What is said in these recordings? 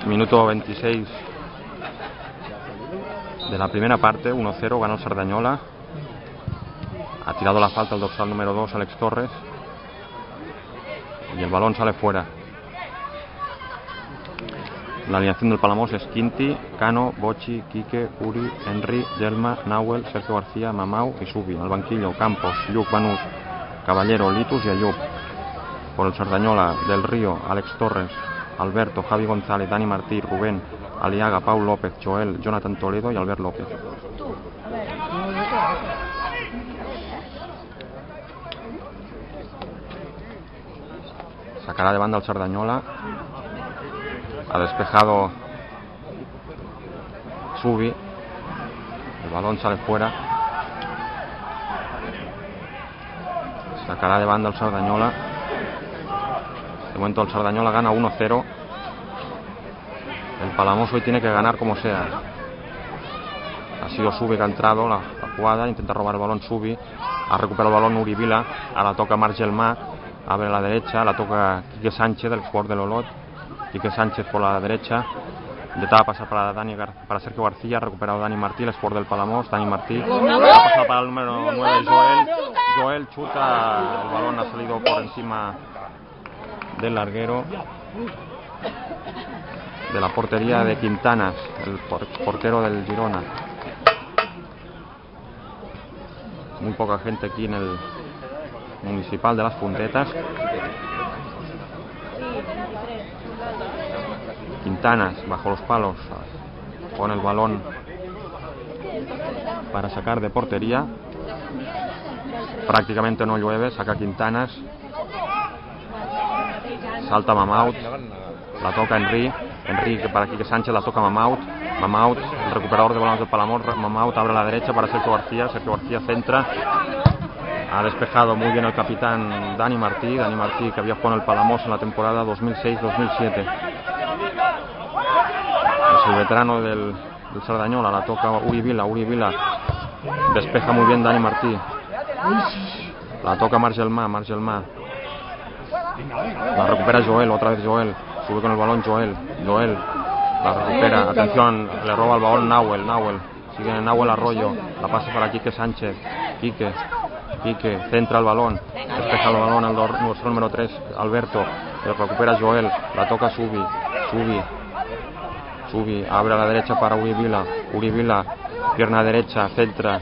Minuto 26 de la primera parte, 1-0, gana el Cerdanyola. Ha tirado la falta el dorsal número 2, Alex Torres. Y el balón sale fuera. La alineación del Palamós es Quinti, Cano, Bochi, Quique, Uri, Henry, Gelma, Nahuel, Sergio García, Mamau y Subi. Al banquillo, Campos, Lluc, Banús, Caballero, Litus y Ayub. Por el Cerdanyola, Del Río, Alex Torres, Alberto, Javi González, Dani Martí, Rubén, Aliaga, Paul López, Joel, Jonathan Toledo y Albert López. Sacará de banda el Cerdanyola. Ha despejado Subi. El balón sale fuera. Sacará de banda el Cerdanyola. De momento el Cerdanyola gana 1-0. El Palamós hoy tiene que ganar como sea. Ha sido Subi que ha entrado la jugada, intenta robar el balón Subi. Ha recuperado el balón Uri Vila. Ahora toca Marc Gelmà. Abre a la derecha, la toca Quique Sánchez, del jugador del Olot. Quique Sánchez por la derecha. Intentaba pasar para Sergio García. Ha recuperado Dani Martí, el jugador del Palamós. Dani Martí. Ha pasado para el número 9, Joel. Joel chuta. El balón ha salido por encima del larguero. De la portería de Quintanas, el portero del Girona. Muy poca gente aquí en el Municipal de las Puntetas. Quintanas bajo los palos pone el balón para sacar de portería. Prácticamente no llueve, saca Quintanas. Salta Mamaut, la toca Henry que para Quique Sánchez, la toca Mamaut, el recuperador de balones del Palamós. Mamaut abre a la derecha para Sergio García centra. Ha despejado muy bien el capitán Dani Martí, que había jugado en el Palamós en la temporada 2006-2007. Es el veterano del Cerdanyola, la toca Uri Vila. Despeja muy bien Dani Martí. La toca Marc Gelmà. La recupera Joel, otra vez Joel. Sube con el balón Joel. La recupera. Atención, le roba el balón Nahuel. Sigue Nahuel Arroyo. La pasa para Quique Sánchez. Quique centra el balón. Despeja el balón al nuestro número 3, Alberto. Le recupera Joel. La toca Subi. Abre a la derecha para Uri Vila. Pierna derecha, centra.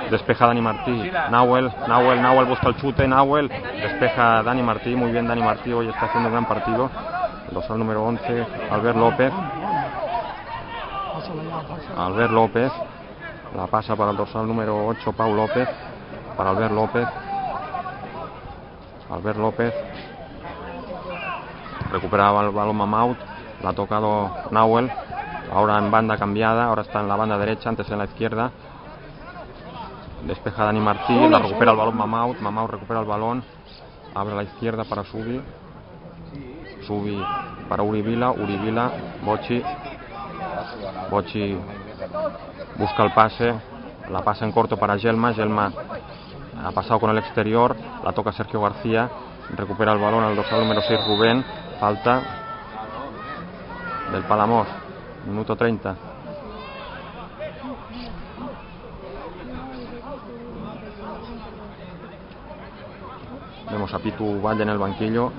Despeja Dani Martí. Nahuel busca el chute. Despeja Dani Martí. Muy bien Dani Martí. Hoy está haciendo un gran partido. El dorsal número 11, Albert López. La pasa para el dorsal número 8, Paul López. Para Albert López. Recuperaba el balón Mamaut. La ha tocado Nahuel. Ahora en banda cambiada. Ahora está en la banda derecha, antes en la izquierda. Despeja Dani Martí. La recupera el balón Mamaut. Recupera el balón. Abre a la izquierda para Subi para Uri Vila. Bochi busca el pase. La pasa en corto para Gelmà. Ha pasado con el exterior. La toca Sergio García. Recupera el balón al dorsal número 6, Rubén. Falta del Palamós. Minuto 30. Vemos a Pitu Valle en el banquillo.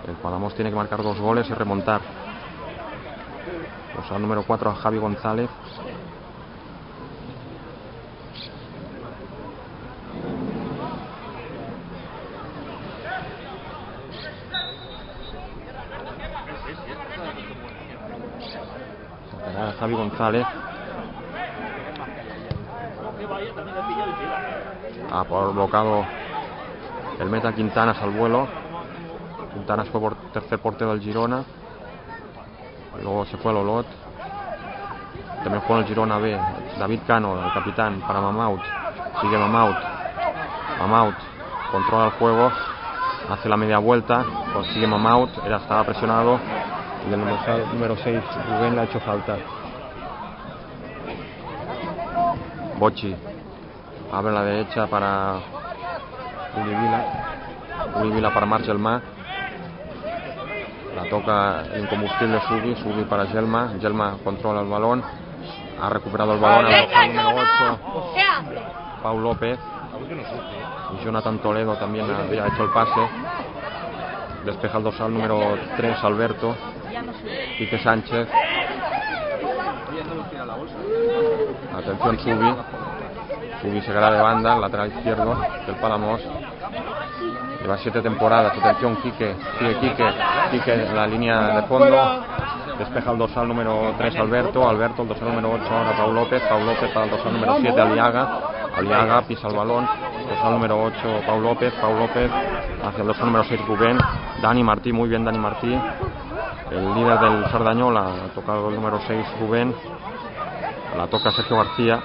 El Palamós tiene que marcar 2 goles y remontar. Al número 4 a Javi González. Sacará a Javi González. Ha provocado el meta Quintanas al vuelo. Quintanas fue por tercer portero del Girona. Luego se fue al Olot. También jugó en el Girona B. David Cano, el capitán, para Mamaut. Sigue Mamaut. Controla el juego. Hace la media vuelta. Consigue Mamaut. Él estaba presionado. Y el número 6, Rubén, le ha hecho falta. Bochi. Abre a la derecha para Uri Vila para Marc Gelmà. La toca incombustible Subi para Gelma. Gelma controla el balón. Ha recuperado el balón al dorsal número 8. Pau López. Y Jonathan Toledo también había hecho el pase. Despeja el dorsal número 3 Alberto. Quique Sánchez. Atención Subi. Subi se queda de banda, lateral izquierdo del Palamós. Lleva 7 temporadas. Atención Quique. Quique en la línea de fondo. Despeja el dorsal número 3 Alberto. El dorsal número 8 ahora Pau López para el dorsal número 7 Aliaga pisa el balón. Dorsal número 8 Pau López hacia el dorsal número 6 Rubén. Dani Martí, muy bien Dani Martí. El líder del Sardañola, toca el número 6 Rubén. La toca Sergio García.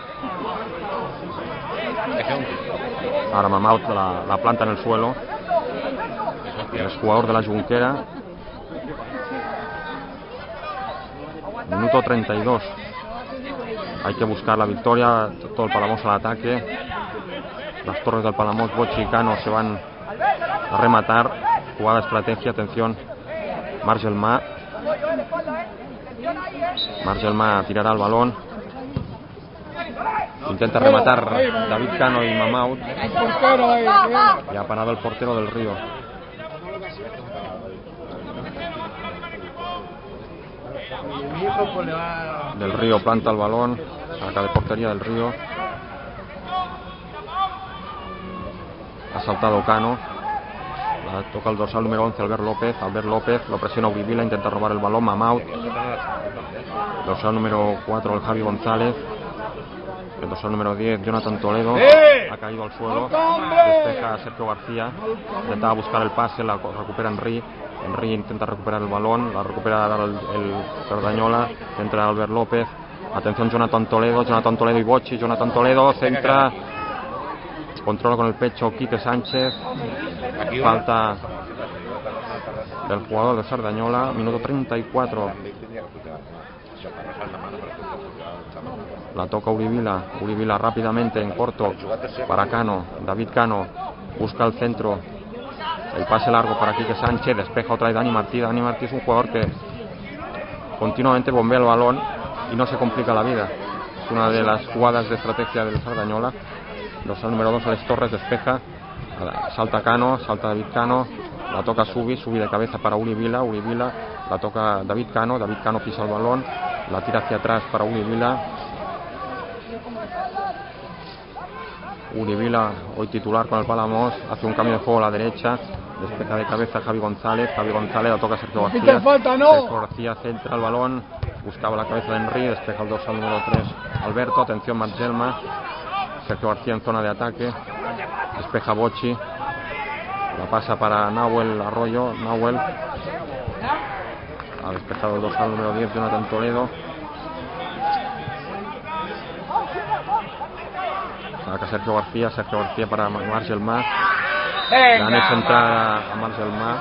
Ahora Mamaut la planta en el suelo. El jugador de la Junquera. Minuto 32. Hay que buscar la victoria. Todo el Palamós al ataque. Las torres del Palamós, Bochi y Cano se van a rematar. Jugada estrategia. Atención. Margelma tirará el balón. Intenta rematar David Cano y Mamaut. Y ha parado el portero del Río. Del Río planta el balón. Saca de portería del Río. Ha saltado Cano. Toca el dorsal número 11 Albert López. Lo presiona Uribila. Intenta robar el balón. Mamaut. Dorsal número 4 el Javi González. El dorsal número 10 Jonathan Toledo. Ha caído al suelo. Despeja a Sergio García. Intentaba buscar el pase. La recupera Henry. Henry intenta recuperar el balón. La recupera el Sardañola. Entra Albert López. Atención Jonathan Toledo y Bochi. Jonathan Toledo centra. Controla con el pecho Quique Sánchez. Falta del jugador de Sardañola. Minuto 34. La toca Uribila rápidamente en corto para Cano. David Cano busca el centro. El pase largo para Quique Sánchez. Despeja otra vez Dani Martí. Dani Martí es un jugador que continuamente bombea el balón y no se complica la vida. Es una de las jugadas de estrategia del Sardañola. Dorsal número 2 Alex Torres despeja. Salta David Cano. La toca Subi de cabeza para Uribila. La toca David Cano pisa el balón. La tira hacia atrás para Uribila, hoy titular con el Palamós, hace un cambio de juego a la derecha, despeja de cabeza Javi González, la toca Sergio García. Sergio García centra el balón, buscaba la cabeza de Henry, despeja el dorsal número 3 Alberto, atención Margelma, Sergio García en zona de ataque, despeja Bochi, la pasa para Nahuel Arroyo, ha despejado el dorsal número 10 Jonathan Toledo. Saca Sergio García para Margelma. Le han hecho entrar a Margelma.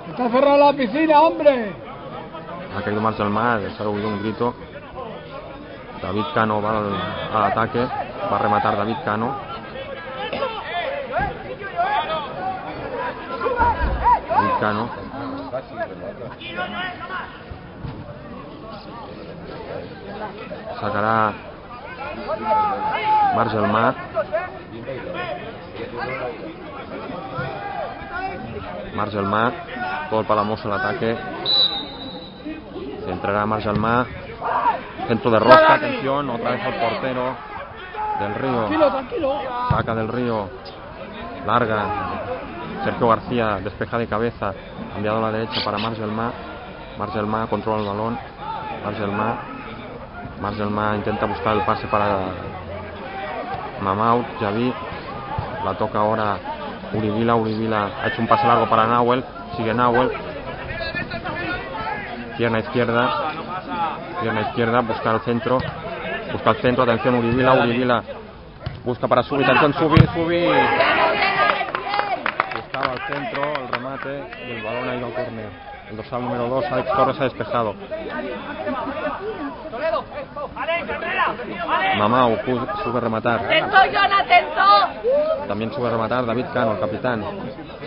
¡Está cerrada la piscina, hombre! Ha caído Margelma, se ha oído un grito. David Cano va al ataque. Va a rematar David Cano. Sacará Margelma. Todo el Palamós al ataque. Centrará Margelma. Centro de rosca, atención, otra vez el portero del Río. Saca del Río. Larga. Sergio García despeja de cabeza. Enviado a la derecha para Margelma. Controla el balón. Margelma intenta buscar el pase para Mamaut, Javi. La toca ahora Uribila ha hecho un pase largo para Nahuel. Sigue Nahuel. Pierna izquierda, busca el centro. Atención Uribila. Busca para Subi, atención Subi. Buscaba al centro, el remate y el balón ha ido al córner. El dorsal número 2, Alex Torres, ha despejado. Mamau sube a rematar. También sube a rematar David Cano, el capitán.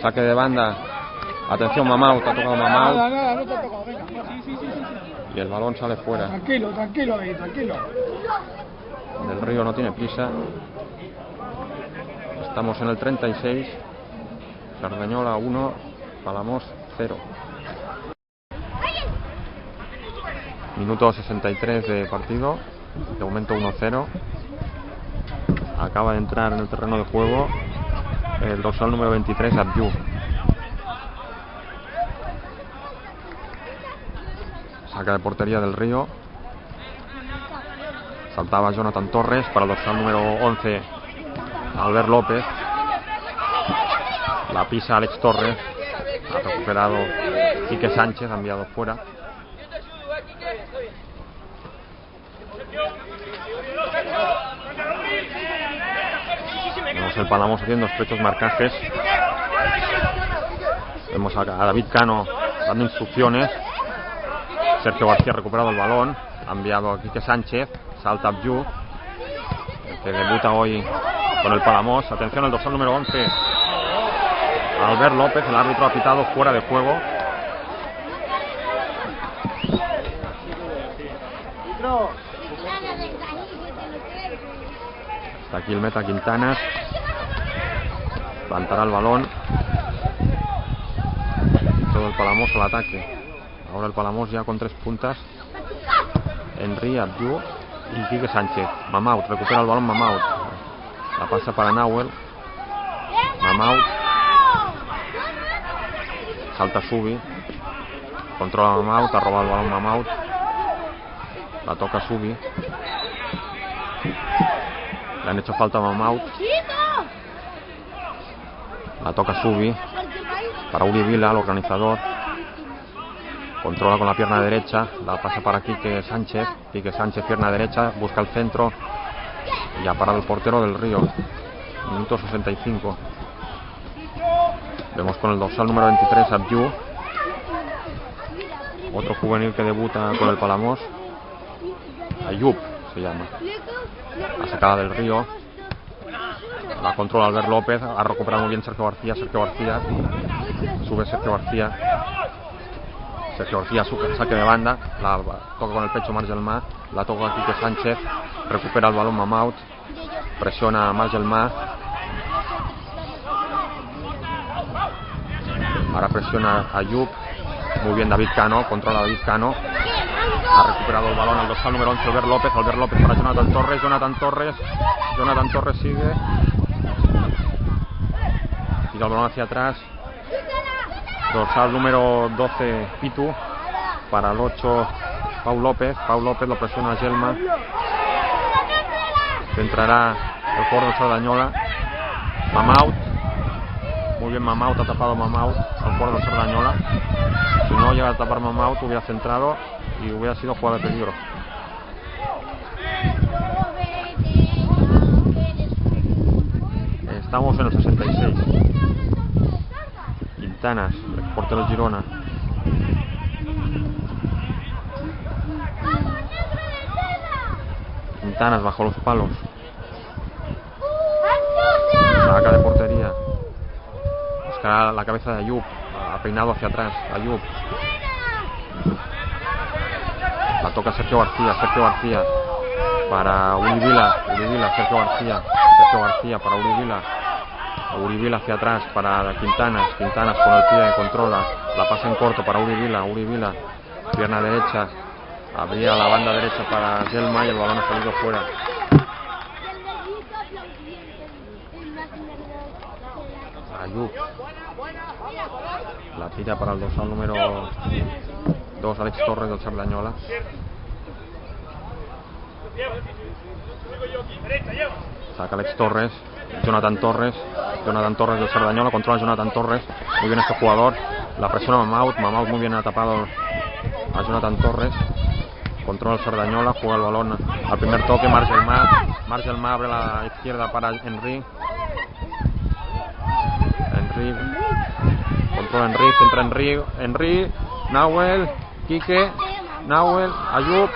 Saque de banda. Atención, Mamau, te ha tocado Mamau. Nada, no te ha tocado, venga. Y el balón sale fuera. Tranquilo ahí, tranquilo. Del Río no tiene prisa. Estamos en el 36. Sardañola 1, Palamós 0. Minuto 63 de partido. De momento 1-0. Acaba de entrar en el terreno de juego el dorsal número 23, Abdiu. Saca de portería del Río. Saltaba Jonathan Torres para el dorsal número 11, Albert López. La pisa Alex Torres. Ha recuperado Quique Sánchez, ha enviado fuera. Vemos el Palamós haciendo estrechos marcajes. Vemos a David Cano dando instrucciones. Sergio García ha recuperado el balón. Ha enviado a Quique Sánchez. Salta Abdiu, el que debuta hoy con el Palamós. Atención al dorsal número 11, Albert López. El árbitro ha pitado fuera de juego. Está aquí el meta Quintanas. Plantará el balón. Todo el Palamós al ataque. Ahora el Palamós ya con 3 puntas. Henry, Abdiu y Quique Sánchez. Mamaut, recupera el balón Mamaut. La pasa para Nahuel. Mamaut. Salta Subi. Controla Mamaut, ha robado el balón Mamaut. La toca Subi. Le han hecho falta a Mamaut. La toca Subi. Para Uri Vila, el organizador. Controla con la pierna derecha, la pasa para Quique Sánchez. Quique Sánchez, pierna derecha, busca el centro y ha parado el portero del Río. Minuto 65. Vemos con el dorsal número 23 Abdiu, otro juvenil que debuta con el Palamós. Ayub se llama. La sacada del Río. La controla Albert López, ha recuperado muy bien Sergio García. Sube Sergio García. Sergio García saque de banda, la toca con el pecho Margelmá, la toca a Quique Sánchez, recupera el balón Mamaut, presiona a Margelmá, ahora presiona a Ayub, muy bien David Cano, controla a David Cano, ha recuperado el balón al dorsal número 11 Albert López para Jonathan Torres sigue, tira el balón hacia atrás. Dorsal número 12 Pitu para el 8 Pau López lo presiona a Gelma. Centrará el jugador de Sardañola. Mamaut, muy bien Mamaut, ha tapado Mamaut al jugador de Sardañola. Si no llega a tapar Mamaut hubiera centrado y hubiera sido jugada de peligro. Estamos en el 66. Quintanas, el portero Girona. Quintanas bajo los palos. Saca de portería. Buscará la cabeza de Ayub. Ha peinado hacia atrás. Ayub. La toca Sergio García. Para Uri Vila. Sergio García para Uri Vila. Uri Vila hacia atrás para Quintanas con el pie controla, la pasa en corto para Uri Vila, pierna derecha, abría la banda derecha para Gelma y el balón ha salido fuera. Ayub, la tira para el dorsal número 2 Alex Torres del Sardañola. Saca Alex Torres, Jonathan Torres del Sardañola, controla Jonathan Torres, muy bien este jugador, la presiona Mamaut muy bien ha tapado a Jonathan Torres, controla el Sardañola, juega el balón al primer toque, Margelmá abre la izquierda para Henry, controla Henry, centra Henry, Nahuel, Quique, Nahuel, Ayub.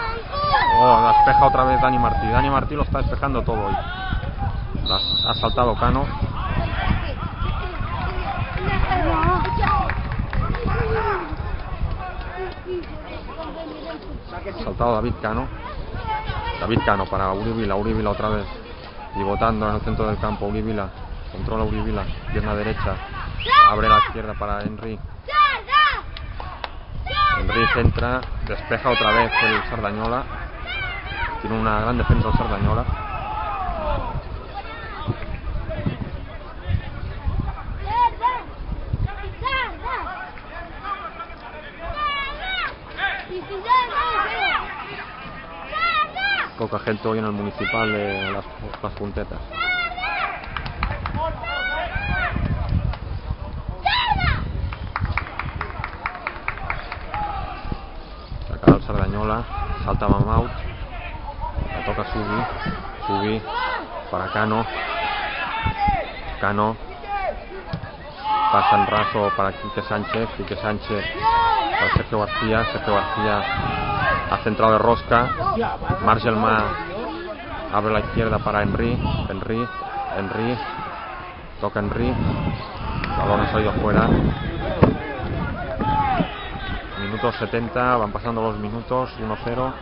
Oh, despeja otra vez Dani Martí. Dani Martí lo está despejando todo hoy. Ha saltado Cano. Ha saltado David Cano. David Cano para Uri Vila. Uri Vila otra vez. Y votando en el centro del campo. Uri Vila. Controla Uri Vila. Pierna derecha. Abre la izquierda para Henry. Henry centra. Despeja otra vez el Sardañola. Tiene una gran defensa el Sardañola. Poca gente hoy en el municipal de las puntetas. Saca el Sardañola, salta Mamaut, la toca Subi para Cano, pasa en raso para Quique Sánchez para Sergio García ha centrado de rosca. Marshall abre la izquierda para Henry, toca Henry, el balón ha salido fuera. Minutos 70, van pasando los minutos, 1-0.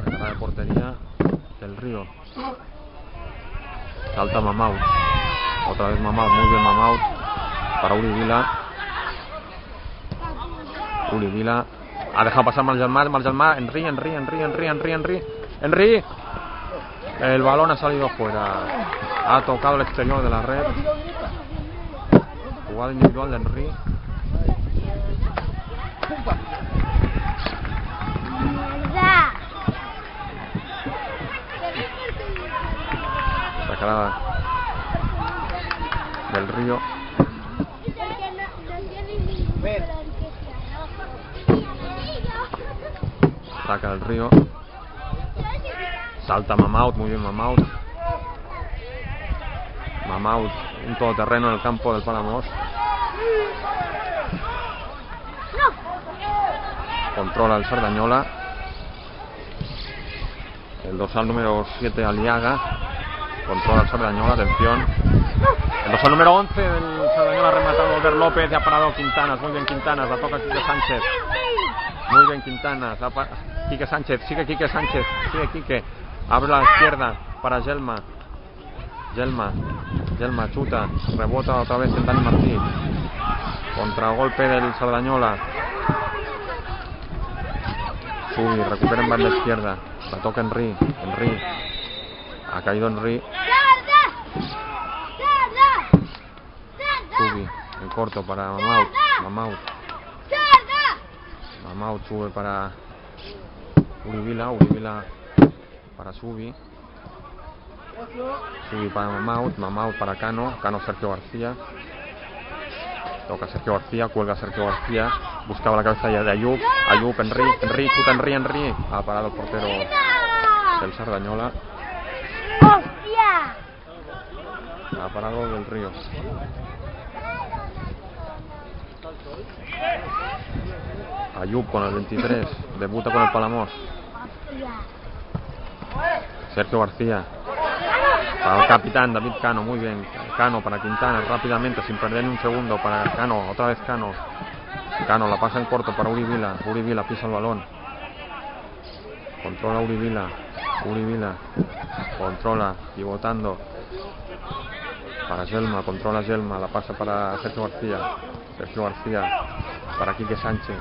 Sacada de portería del Río. Salta Mamaut. Otra vez Mamaut, muy bien Mamaut. Para Uri Vila. Ha dejado pasar Marjalmar, Henry. El balón ha salido fuera. Ha tocado el exterior de la red. Jugada individual de Henry. Sacada del Río. Saca del Río. Salta Mamaut, muy bien Mamaut, un todoterreno en el campo del Palamos. Controla el Sardañola. El dorsal número 7 Aliaga. Controla el Sardañola, atención. El dorsal número 11 del Sardañola ha rematado Albert López y ha parado Quintanas. Muy bien Quintanas, la toca Quique Sánchez. Muy bien Quintanas, Quique Sánchez, sigue Quique. Abre la izquierda para Yelma, chuta, rebota otra vez en Dani Martí. Contragolpe del Sardañola. Subi, recupera en banda izquierda. La toca Henry. Ha caído Henry. Subi, en corto para Mamaut. Mamaut sube para Uri Vila para Subi para Mamaut para Cano, Sergio García. Toca Sergio García, cuelga Sergio García, buscaba la cabeza de Ayub, Henry, chuta Henry, ha parado el portero del Sardañola. Ha parado del Río. Ayub con el 23, debuta con el Palamos. Sergio García para el capitán David Cano, muy bien. Cano para Quintana, rápidamente, sin perder ni un segundo para Cano, otra vez Cano, la pasa en corto para Uri Vila pisa el balón. Controla Uri Vila, controla, pivotando para Yelma, controla Yelma, la pasa para Sergio García para Quique Sánchez,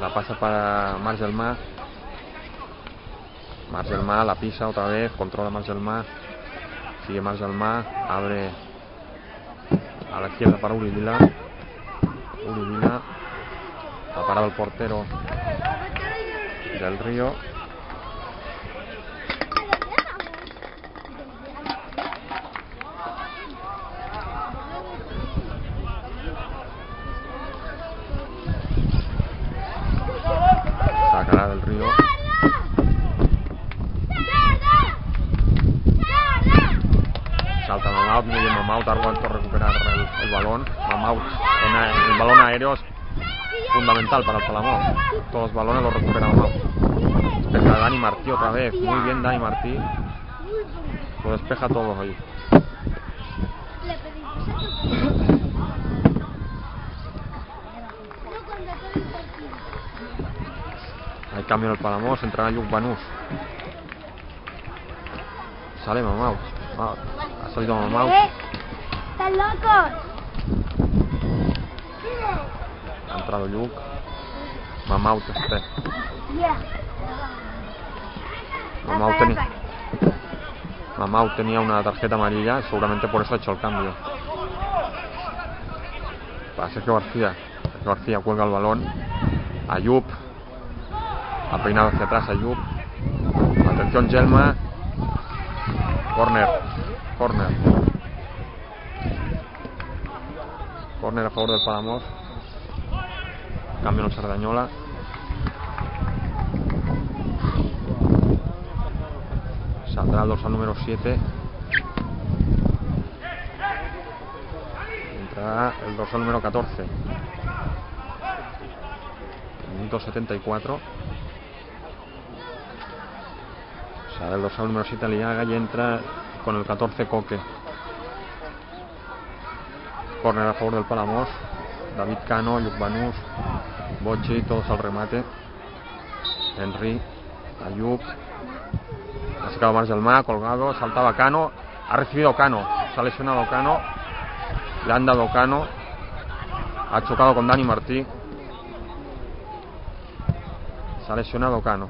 la pasa para Marjalmar, la pisa otra vez, controla Marjalmar, sigue Marjalmar, abre a la izquierda para Uri Vila, ha parado el portero del Río. intentar Guanto recuperar el balón. Mamaut en el balón aéreo es fundamental para el Palamós. Todos los balones los recupera Mamaut. Despeja Dani Martí otra vez. Muy bien Dani Martí. Lo despeja todos ahí. Hay cambio en el Palamós, entrará Lluc Banús. Sale Mamaut. Ha salido Mamaut. ¡Están locos! Ha entrado Lluc. Mamaut Mamaut tenía una tarjeta amarilla, seguramente por eso ha hecho el cambio. Para Sergio García. Sergio García cuelga el balón. Ayub. Ha peinado hacia atrás Ayub. Atención Gelma. Corner. Corner a favor del Palamós. Cambio en el Sardañola. Saldrá el dorsal número 7. Entrará el dorsal número 14. Minuto 74. Sale el dorsal número 7 Aliaga y entra con el 14 Coque. Corner a favor del Palamós. David Cano, Lluc Banús, Bocci, todos al remate. Henry, Ayub. Ha sacado más del mar, colgado, saltaba Cano. Ha recibido Cano, se ha lesionado Cano. Le han dado Cano. Ha chocado con Dani Martí. Se ha lesionado Cano.